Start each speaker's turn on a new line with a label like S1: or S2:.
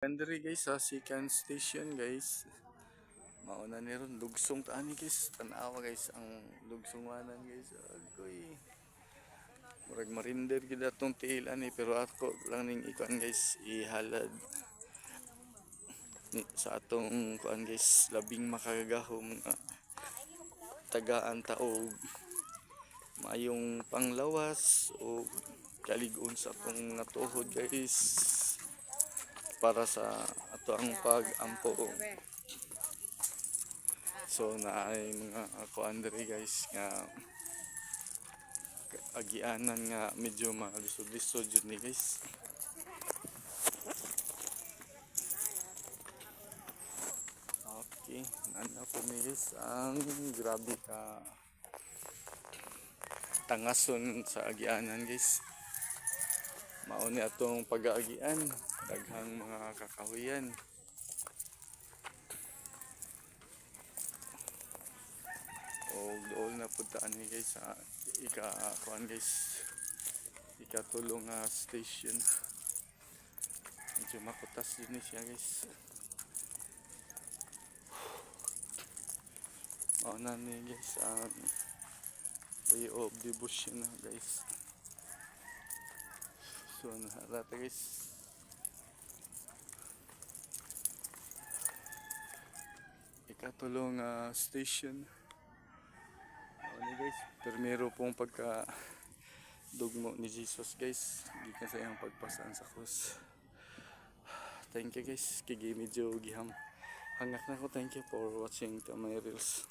S1: Kandiri guys sa second station guys. Mauna ni ron lugsong taani guys. Tanawa guys ang lugsongwanan guys. Agoy. Murag marinder gid atong tiil ani pero ako lang ning ikuan guys ihalad sa atong kuan guys labing makagahom tagaan taog mayong panglawas o kalig-on sa atong natuhod guys para sa ato ang pag-ampo. So naay mga kuan diri guys nga agianan nga medyo malisod-lisod jud ni guys. Okay, nana po ni guys ang grabe ka tangason sa agianan guys. Mao ni atong pag-aagian, daghang mga kakahuyan. O dool na punta ani guys sa kuan guys. Ikatulong station. Medyo makutas din siya guys. Mao na ni guys ang way of devotion na guys. So nahalata guys. Ikatulong station. Ano guys, primero pong pagka dugmo ni Jesus guys, gikan sa iyang pagpasaan sa krus. Thank you guys, kigi medyo giham hangak na ko. Thank you for watching to my reels.